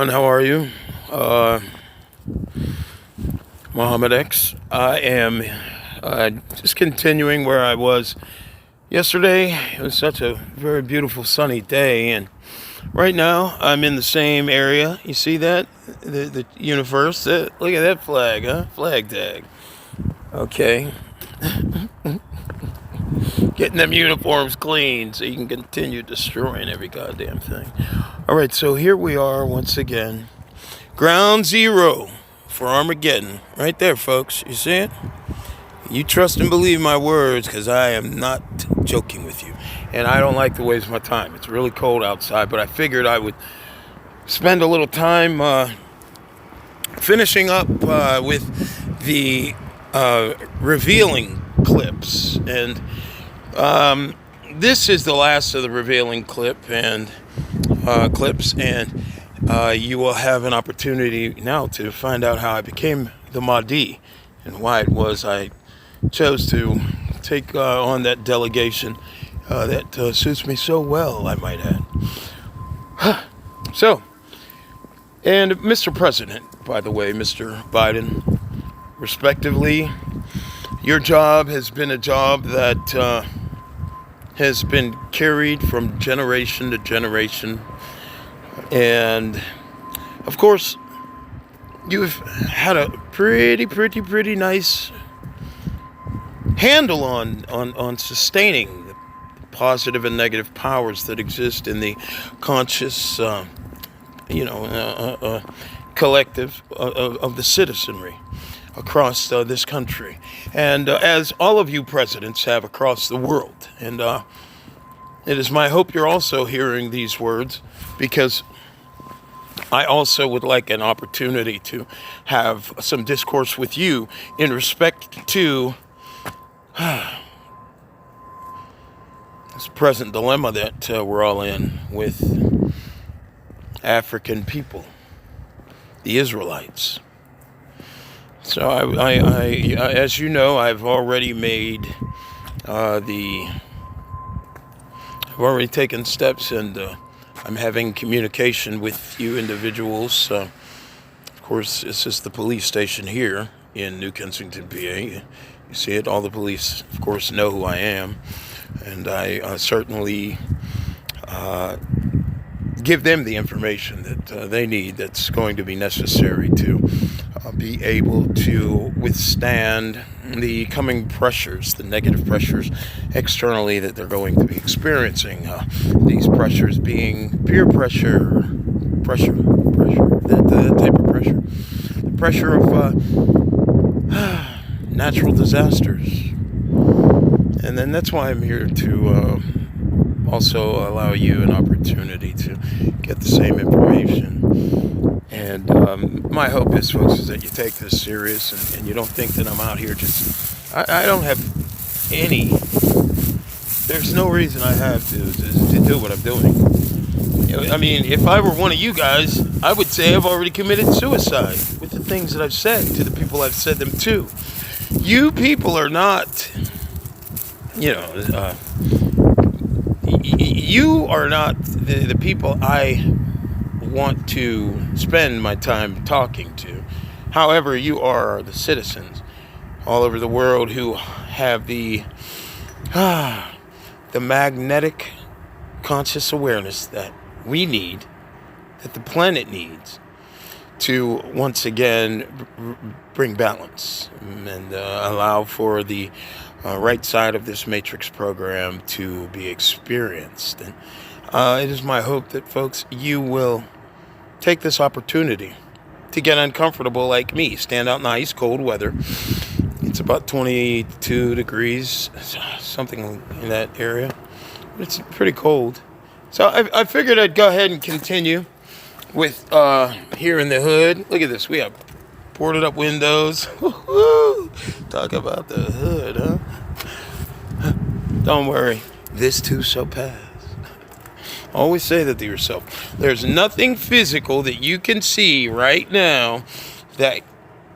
How are you? Uh, Mohammed X. I am just continuing where I was yesterday. It was such a very beautiful sunny day, and right now I'm in the same area. You see that? The universe. Look at that flag, huh? Flag tag. Okay. Getting them uniforms clean so you can continue destroying every goddamn thing. All right, so here we are once again. Ground zero for Armageddon. Right there, folks. You see it? You trust and believe my words, because I am not joking with you. And I don't like to waste my time. It's really cold outside, but I figured I would spend a little time finishing up with the revealing clips. And this is the last of the revealing clips, and you will have an opportunity now to find out how I became the Mahdi and why it was I chose to take on that delegation that suits me so well, I might add. So, and Mr. President, by the way, Mr. Biden, respectively, your job has been a job that has been carried from generation to generation. And, of course, you've had a pretty nice handle on sustaining the positive and negative powers that exist in the conscious, collective of the citizenry across this country. And as all of you presidents have across the world. And it is my hope you're also hearing these words, because I also would like an opportunity to have some discourse with you in respect to this present dilemma that we're all in with African people, the Israelites. So I as you know, I've already taken steps, and I'm having communication with you individuals. Of course, this is the police station here in New Kensington, PA. You see it. All the police, of course, know who I am, and I certainly give them the information that they need, that's going to be necessary to be able to withstand the coming pressures, the negative pressures externally that they're going to be experiencing. These pressures being peer pressure, that type of pressure. The pressure of natural disasters. And then that's why I'm here to also allow you an opportunity to get the same information. And my hope is, folks, is that you take this serious, and you don't think that I'm out here just... I don't have any... There's no reason I have to do what I'm doing. I mean, if I were one of you guys, I would say I've already committed suicide with the things that I've said to the people I've said them to. You people are not... you are not the people I want to spend my time talking to. However, you are the citizens all over the world who have the magnetic conscious awareness that we need, that the planet needs, to once again bring balance and allow for the right side of this matrix program to be experienced. And it is my hope that, folks, you will take this opportunity to get uncomfortable like me. Stand out in ice cold weather. It's about 22 degrees, something in that area. It's pretty cold. So I figured I'd go ahead and continue with here in the hood. Look at this. We have boarded up windows. Talk about the hood, huh? Don't worry. This too shall pass. Always say that to yourself. There's nothing physical that you can see right now that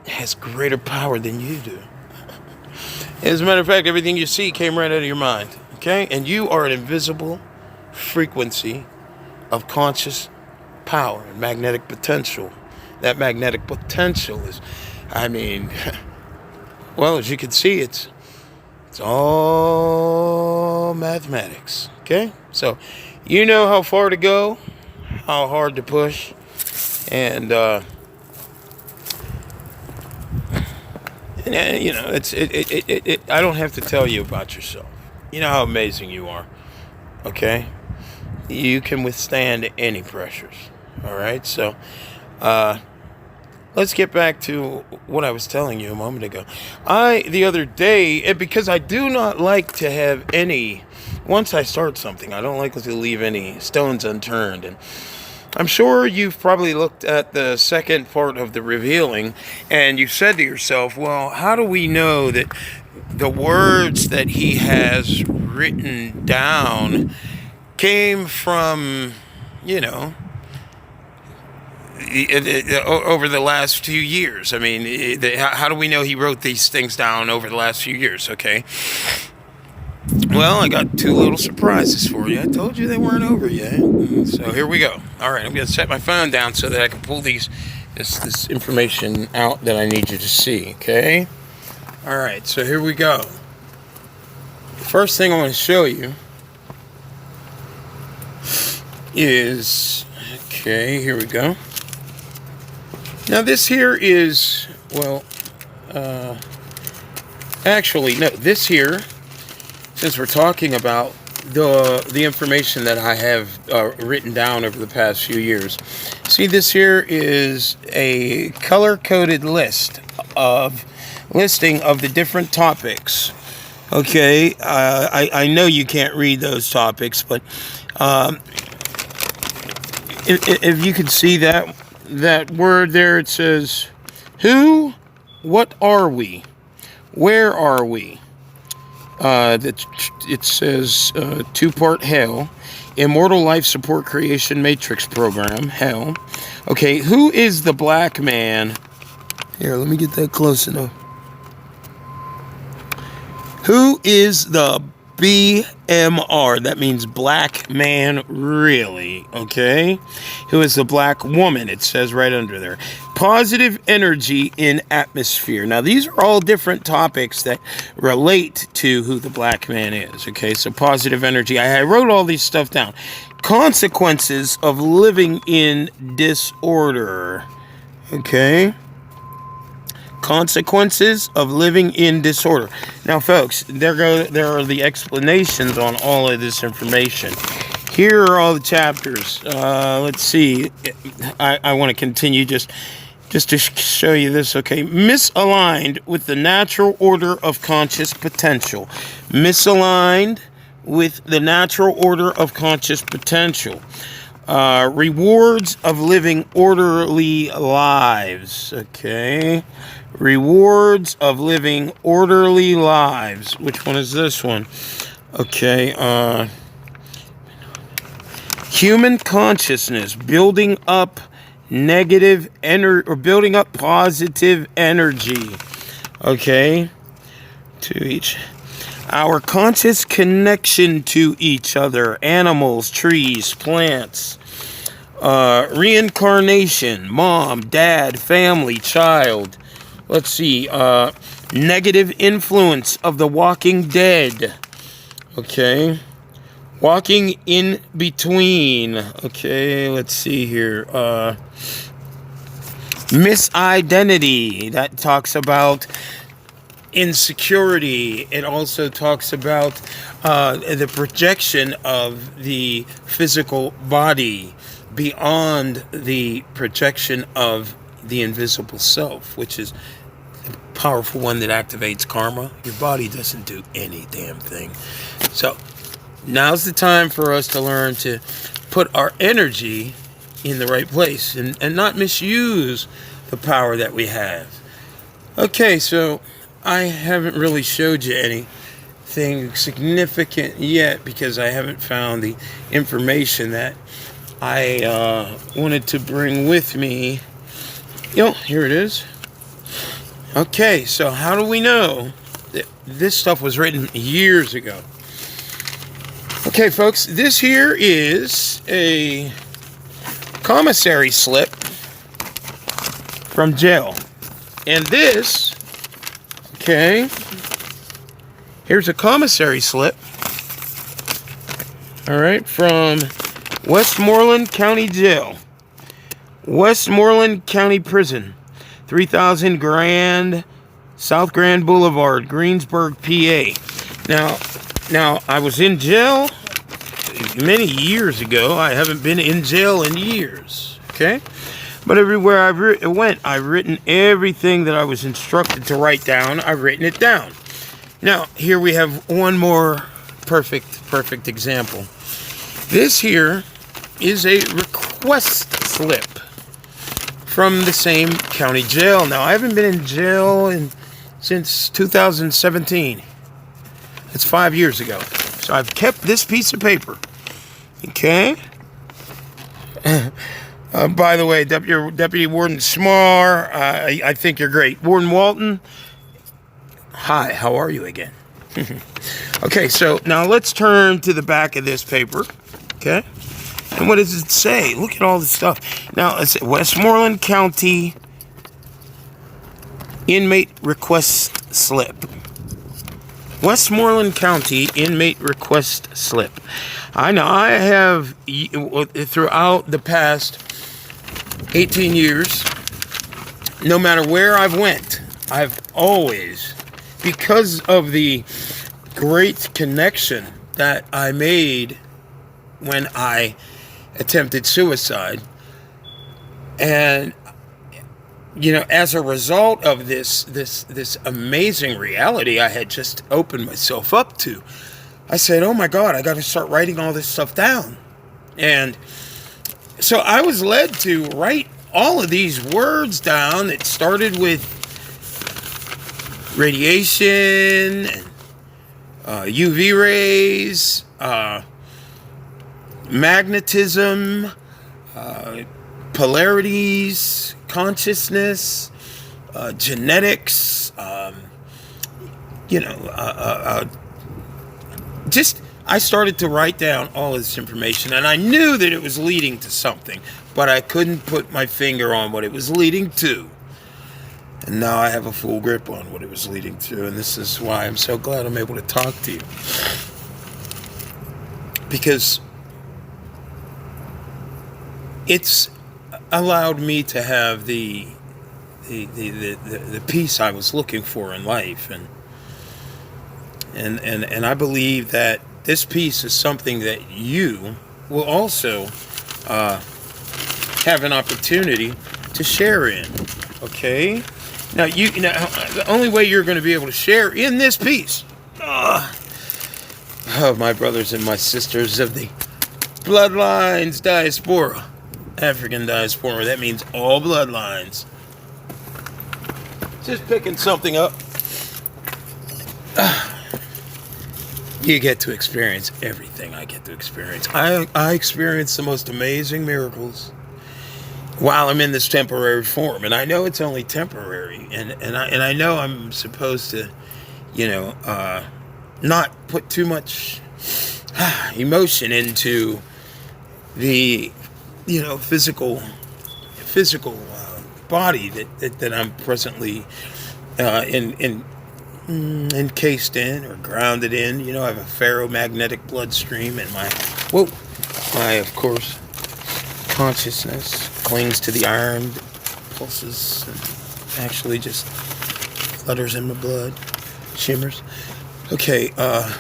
has greater power than you do. As a matter of fact, everything you see came right out of your mind. Okay? And you are an invisible frequency of conscious power and magnetic potential. That magnetic potential is, I mean, well, as you can see, it's all mathematics. Okay? So you know how far to go, how hard to push, and you know, I don't have to tell you about yourself. You know how amazing you are. Okay? You can withstand any pressures. All right? So, let's get back to what I was telling you a moment ago. The other day, because I do not like to have any, once I start something, I don't like to leave any stones unturned. And I'm sure you've probably looked at the second part of the revealing, and you said to yourself, well, how do we know that the words that he has written down came from, you know, over the last few years? I mean, how do we know he wrote these things down over the last few years? Okay. Well, I got two little surprises for you. I told you they weren't over yet. So here we go. All right, I'm going to set my phone down so that I can pull this information out that I need you to see, okay? All right, so here we go. First thing I want to show you is, okay, here we go. Now this here is, well, actually, no, this here, since we're talking about the information that I have written down over the past few years. See, this here is a color-coded listing of the different topics. Okay, I know you can't read those topics, but if you could see that word there, it says, who, what are we, where are we? It says two-part hell, immortal life support creation matrix program, hell. Okay, who is the black man? Here, let me get that close enough. Who is the BMR? That means black man, really, okay? Who is the black woman? It says right under there. Positive energy in atmosphere. Now, these are all different topics that relate to who the black man is, okay? So, positive energy. I wrote all these stuff down. Consequences of living in disorder, okay? Consequences of living in disorder. Now, folks, there are the explanations on all of this information. Here are all the chapters. Let's see. I want to continue just to show you this, okay? Misaligned with the natural order of conscious potential. Misaligned with the natural order of conscious potential. Rewards of living orderly lives, okay? Rewards of living orderly lives. Which one is this one? Okay, human consciousness, building up negative energy, or building up positive energy, okay? To each. Our conscious connection to each other, animals, trees, plants, reincarnation, mom, dad, family, child. Let's see, negative influence of the walking dead. Okay. Walking in between. Okay, let's see here. Misidentity. That talks about insecurity. It also talks about the projection of the physical body beyond the projection of the invisible self, which is the powerful one that activates karma. Your body doesn't do any damn thing. So now's the time for us to learn to put our energy in the right place and not misuse the power that we have. Okay, so I haven't really showed you anything significant yet because I haven't found the information that I wanted to bring with me. Here it is. Okay, so how do we know that this stuff was written years ago? Okay, folks, this here is a commissary slip from jail. And this, okay, here's a commissary slip, all right, from Westmoreland County Jail, Westmoreland County Prison, 3000 Grand, South Grand Boulevard, Greensburg, PA. Now, I was in jail many years ago. I haven't been in jail in years, okay? But everywhere I went, I've written everything that I was instructed to write down. I've written it down. Now, here we have one more perfect example. This here is a request slip from the same county jail. Now, I haven't been in jail since 2017. It's 5 years ago. So I've kept this piece of paper. Okay? By the way, Deputy Warden Smar, I think you're great. Warden Walton, hi, how are you again? Okay, so now let's turn to the back of this paper. Okay? And what does it say? Look at all this stuff. Now, it's Westmoreland County Inmate Request Slip. Westmoreland County Inmate Request Slip. I know I have, throughout the past 18 years, no matter where I've went, I've always, because of the great connection that I made when I attempted suicide, and as a result of this amazing reality I had just opened myself up to, I said, oh my God, I got to start writing all this stuff down. And so I was led to write all of these words down. It started with radiation, UV rays, magnetism, polarities, consciousness, genetics, I started to write down all of this information, and I knew that it was leading to something, but I couldn't put my finger on what it was leading to. And now I have a full grip on what it was leading to, and this is why I'm so glad I'm able to talk to you. Because it's allowed me to have the peace I was looking for in life, and I believe that this peace is something that you will also have an opportunity to share in. Okay? Now the only way you're going to be able to share in this peace, my brothers and my sisters of the bloodlines diaspora, African diaspora, that means all bloodlines. Just picking something up. You get to experience everything I get to experience. I experience the most amazing miracles while I'm in this temporary form, and I know it's only temporary, and I know I'm supposed to, not put too much emotion into the, physical body that I'm presently encased in or grounded in. I have a ferromagnetic bloodstream, and my of course consciousness clings to the iron, pulses, and actually just flutters in my blood, shimmers. Okay, I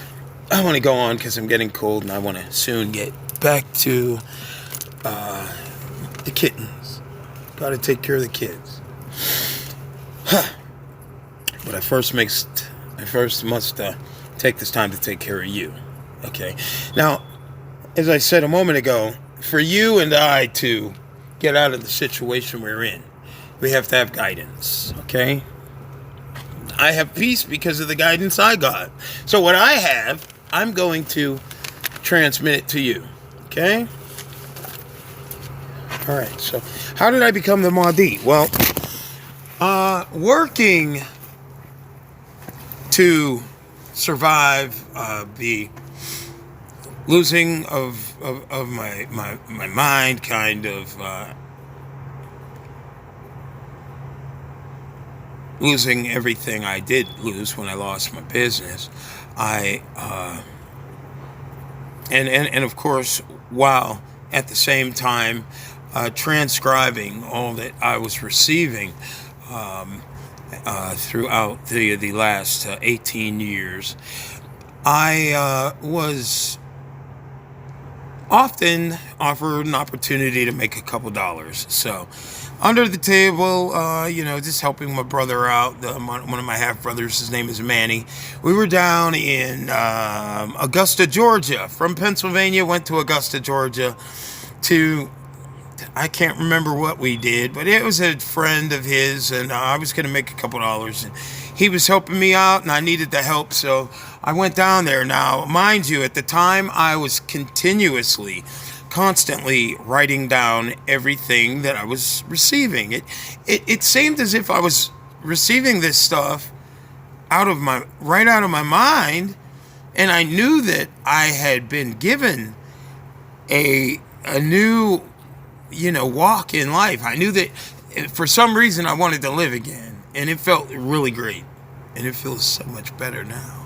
want to go on because I'm getting cold, and I want to soon get back to the kittens. Got to take care of the kids. But I first must take this time to take care of you. Okay. Now, as I said a moment ago, for you and I to get out of the situation we're in, we have to have guidance. Okay. I have peace because of the guidance I got. So what I have, I'm going to transmit it to you. Okay. All right. So how did I become the Mahdi? Well, working to survive the losing of my mind, kind of losing everything I did lose when I lost my business. I and of course, while at the same time transcribing all that I was receiving throughout the last 18 years, I was often offered an opportunity to make a couple dollars. So, under the table, just helping my brother out. One of my half brothers, his name is Manny. We were down in Augusta, Georgia. From Pennsylvania, went to Augusta, Georgia to, I can't remember what we did, but it was a friend of his, and I was going to make a couple dollars. And he was helping me out, and I needed the help, so I went down there. Now, mind you, at the time, I was constantly writing down everything that I was receiving. It seemed as if I was receiving this stuff right out of my mind, and I knew that I had been given a new walk in life. I knew that for some reason I wanted to live again, and it felt really great, and it feels so much better now.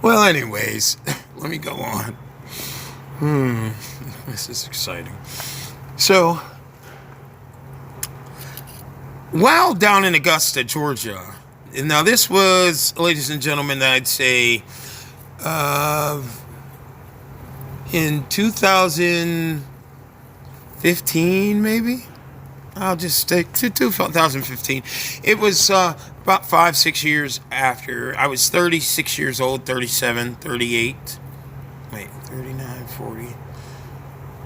Well, anyways, let me go on. This is exciting. So, while down in Augusta, Georgia, and now this was, ladies and gentlemen, I'd say in 2015, maybe? I'll just stick to 2015. It was about 5-6 years after. I was 36 years old, 37, 38. Wait, 39, 40.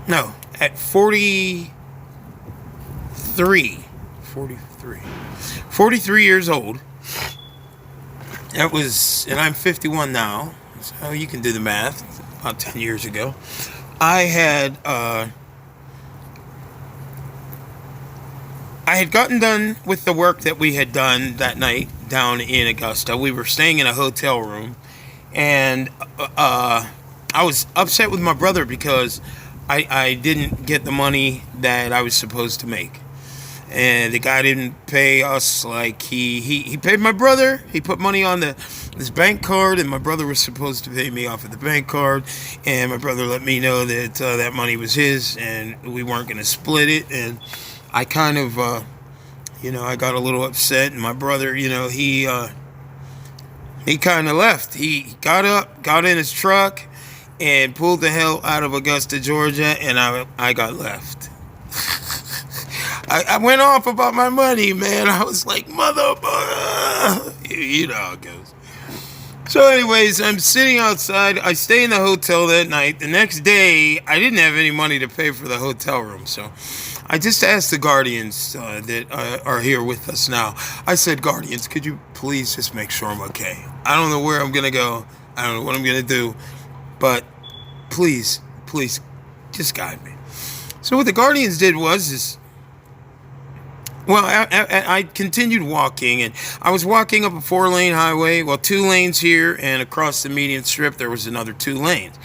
No, at 43. 43 years old. That was, and I'm 51 now, so you can do the math. About 10 years ago, I had gotten done with the work that we had done that night down in Augusta. We were staying in a hotel room, and I was upset with my brother because I didn't get the money that I was supposed to make. And the guy didn't pay us like he paid my brother. He put money on this bank card, and my brother was supposed to pay me off of the bank card. And my brother let me know that that money was his, and we weren't going to split it. And I kind of, I got a little upset. And my brother, he kind of left. He got up, got in his truck, and pulled the hell out of Augusta, Georgia, and I got left. I went off about my money, man. I was like, mother, you know how it goes. So anyways, I'm sitting outside. I stay in the hotel that night. The next day, I didn't have any money to pay for the hotel room. So I just asked the guardians that are here with us now. I said, guardians, could you please just make sure I'm okay? I don't know where I'm going to go. I don't know what I'm going to do. But please, just guide me. So what the guardians did was I continued walking, and I was walking up a 4-lane highway, 2 lanes here, and across the median strip there was another 2 lanes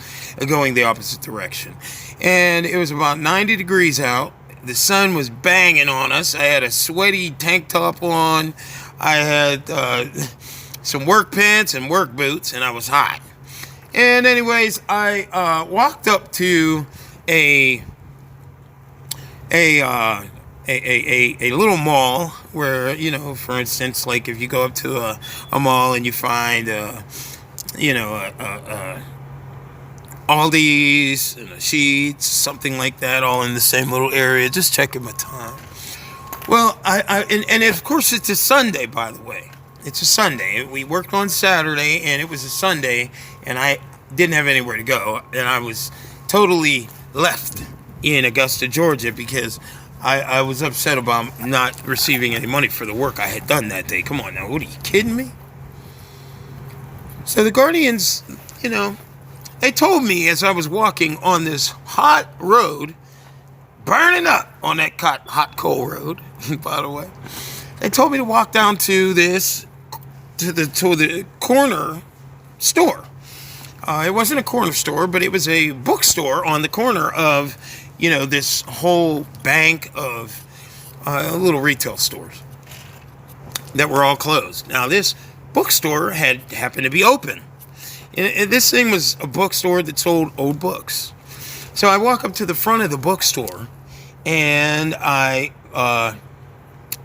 going the opposite direction. And it was about 90 degrees out. The sun was banging on us. I had a sweaty tank top on. I had some work pants and work boots, and I was hot. And anyways, I walked up to a little mall where, for instance, like if you go up to a mall and you find, Aldi's and a Sheetz, something like that, all in the same little area, just checking my time. Well, and of course it's a Sunday, by the way. It's a Sunday. We worked on Saturday, and it was a Sunday, and I didn't have anywhere to go, and I was totally left in Augusta, Georgia, because I was upset about not receiving any money for the work I had done that day. Come on now, what are you kidding me? So the guardians, they told me as I was walking on this hot road, burning up on that hot coal road, by the way, they told me to walk down to the corner store. It wasn't a corner store, but it was a bookstore on the corner of, this whole bank of little retail stores that were all closed. Now, this bookstore happened to be open. And this thing was a bookstore that sold old books. So I walk up to the front of the bookstore, and I'm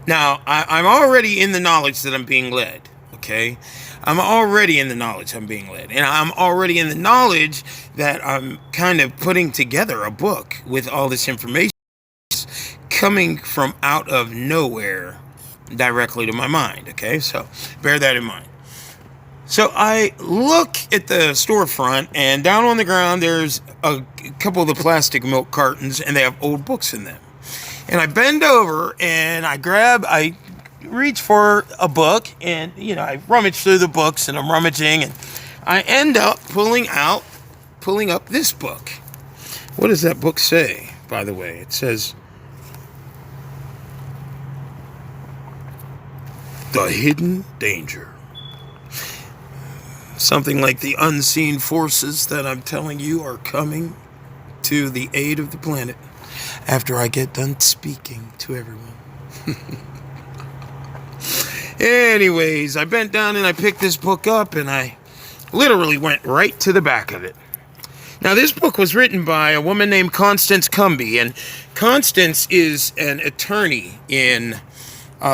already in the knowledge that I'm being led, okay? I'm already in the knowledge I'm being led. And I'm already in the knowledge that I'm kind of putting together a book with all this information coming from out of nowhere directly to my mind, okay? So bear that in mind. So I look at the storefront, and down on the ground there's a couple of the plastic milk cartons, and they have old books in them. And I bend over, and I reach for a book, and, I rummage through the books, and I'm rummaging, and I end up pulling up this book. What does that book say, by the way? It says, The Hidden Danger. Something like the unseen forces that I'm telling you are coming to the aid of the planet after I get done speaking to everyone. Anyways, I bent down and I picked this book up, and I literally went right to the back of it. Now, this book was written by a woman named Constance Cumby, and Constance is an attorney in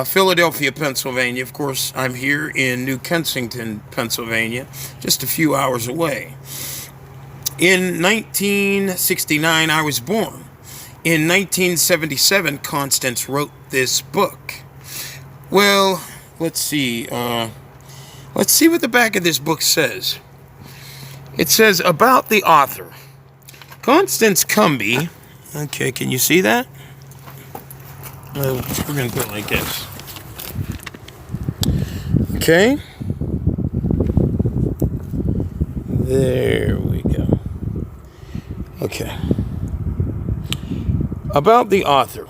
Philadelphia, Pennsylvania. Of course, I'm here in New Kensington, Pennsylvania, just a few hours away. In 1969, I was born. In 1977, Constance wrote this book. Well, let's see. Let's see what the back of this book says. It says, about the author. Constance Cumby. Okay, can you see that? We're going to put it like this. Okay. There we go. Okay. About the author.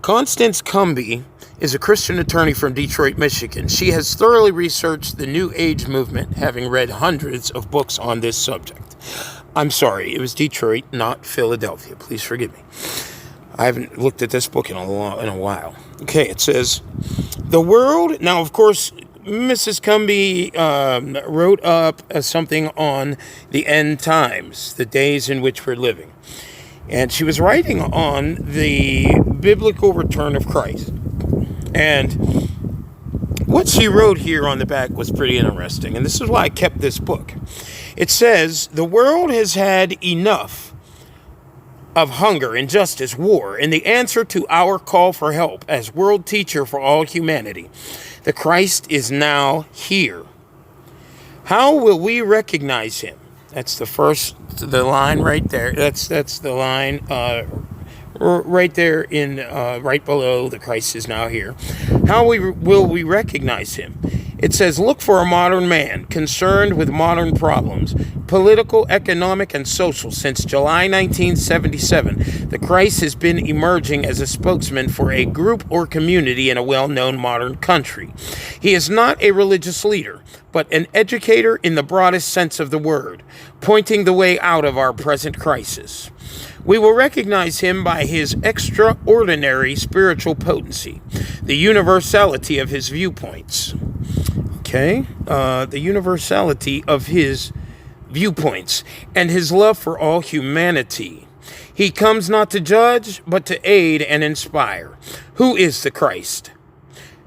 Constance Cumby is a Christian attorney from Detroit, Michigan. She has thoroughly researched the New Age movement, having read hundreds of books on this subject. I'm sorry, it was Detroit, not Philadelphia. Please forgive me. I haven't looked at this book in a while. Okay, it says, the world... Now, of course, Mrs. Cumby wrote up something on the end times, the days in which we're living. And she was writing on the biblical return of Christ. And what she wrote here on the back was pretty interesting. And this is why I kept this book. It says, the world has had enough of hunger, injustice, war, and the answer to our call for help as world teacher for all humanity. The Christ is now here. How will we recognize him? That's the line right there. That's the line right there in right below the Christ is now here. How will we recognize him? It says, look for a modern man concerned with modern problems, political, economic, and social. Since July 1977, the Christ has been emerging as a spokesman for a group or community in a well-known modern country. He is not a religious leader, but an educator in the broadest sense of the word, pointing the way out of our present crisis. We will recognize him by his extraordinary spiritual potency, the universality of his viewpoints. Okay, the universality of his viewpoints and his love for all humanity. He comes not to judge, but to aid and inspire. Who is the Christ?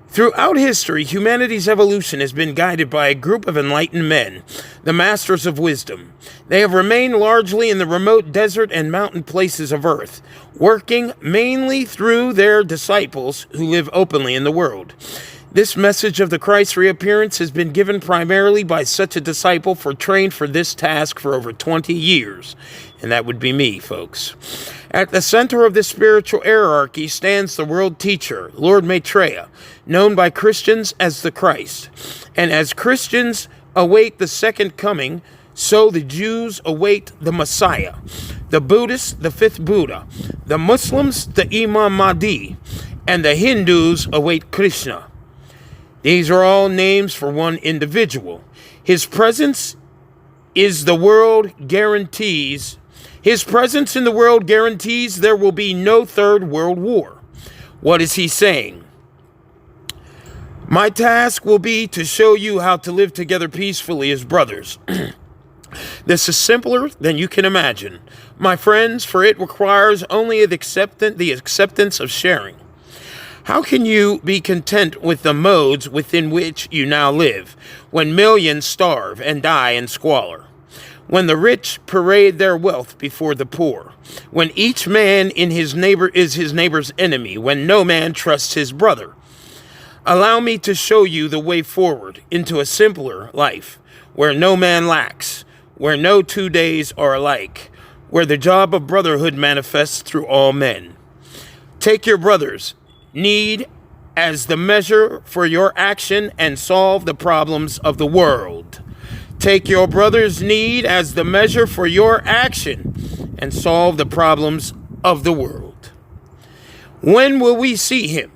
Throughout history, humanity's evolution has been guided by a group of enlightened men, the masters of wisdom. They have remained largely in the remote desert and mountain places of earth, working mainly through their disciples who live openly in the world. This message of the Christ's reappearance has been given primarily by such a disciple trained for this task for over 20 years. And that would be me, folks. At the center of this spiritual hierarchy stands the world teacher, Lord Maitreya, known by Christians as the Christ. And as Christians await the second coming, so the Jews await the Messiah, the Buddhists, the fifth Buddha, the Muslims, the Imam Mahdi, and the Hindus await Krishna. These are all names for one individual. His presence is the world guarantees, his presence in the world guarantees there will be no third world war. What is he saying? My task will be to show you how to live together peacefully as brothers. This is simpler than you can imagine, my friends, for it requires only the acceptance of sharing. How can you be content with the modes within which you now live, when millions starve and die in squalor? When the rich parade their wealth before the poor, when each man in his neighbor is his neighbor's enemy, when no man trusts his brother? Allow me to show you the way forward into a simpler life, where no man lacks, where no 2 days are alike, where the job of brotherhood manifests through all men. Take your brother's need as the measure for your action and solve the problems of the world. Take your brother's need as the measure for your action and solve the problems of the world. When will we see him?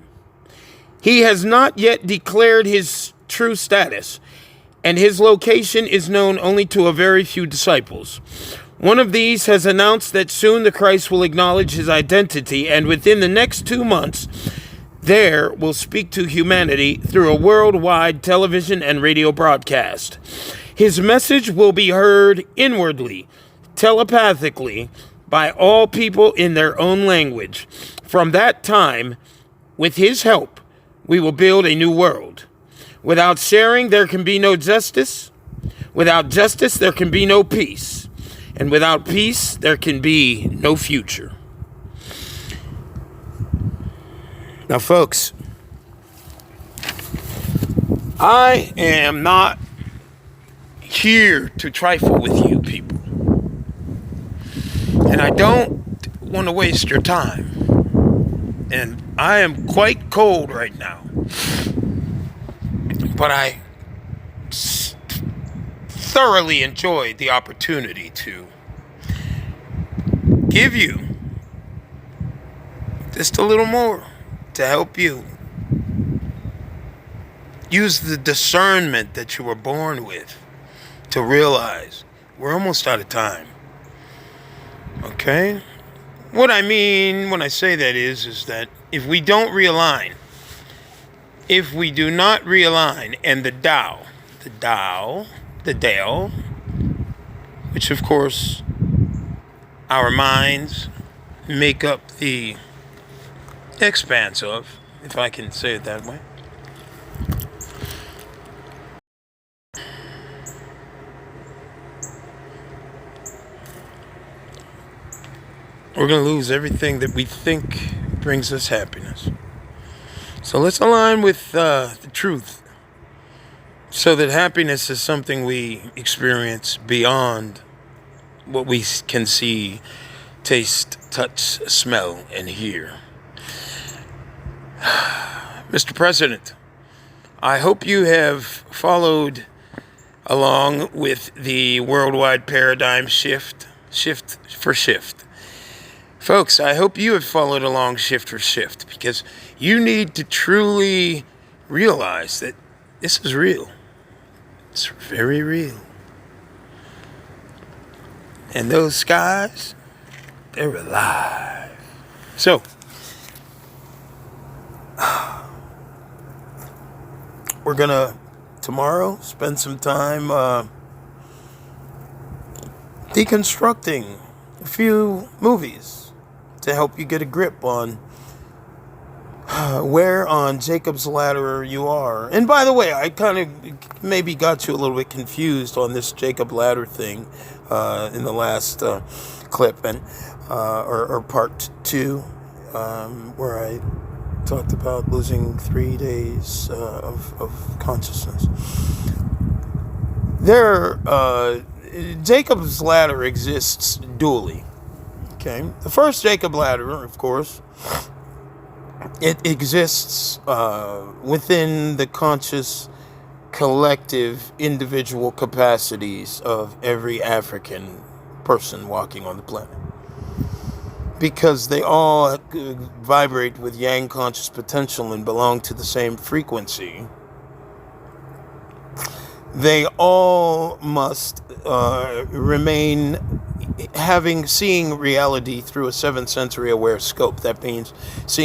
He has not yet declared his true status, and his location is known only to a very few disciples. One of these has announced that soon the Christ will acknowledge his identity, and within the next 2 months, there will speak to humanity through a worldwide television and radio broadcast. His message will be heard inwardly, telepathically, by all people in their own language. From that time, with his help, we will build a new world. Without sharing, there can be no justice. Without justice, there can be no peace. And without peace, there can be no future. Now, folks, I am not here to trifle with you people. And I don't want to waste your time. And I am quite cold right now. But I thoroughly enjoyed the opportunity to give you just a little more to help you use the discernment that you were born with to realize we're almost out of time. Okay? What I mean when I say that is that if we don't realign, if we do not realign, and the Tao, which of course our minds make up the expanse of, if I can say it that way. We're going to lose everything that we think brings us happiness. So let's align with the truth so that happiness is something we experience beyond what we can see, taste, touch, smell, and hear. Mr. President, I hope you have followed along with the worldwide paradigm shift for shift. Folks, I hope you have followed along shift for shift, because you need to truly realize that this is real. It's very real. And those skies, they're alive. So, we're going to, tomorrow, spend some time deconstructing a few movies to help you get a grip on where on Jacob's ladder you are. And by the way, I kind of maybe got you a little bit confused on this Jacob ladder thing in the last clip and or part 2, where I talked about losing 3 days of consciousness. Jacob's ladder exists dually. Okay, the first Jacob ladder, of course, it exists within the conscious, collective, individual capacities of every African person walking on the planet. Because they all vibrate with yang conscious potential and belong to the same frequency. they all must remain seeing reality through a seventh sensory aware scope. That means seeing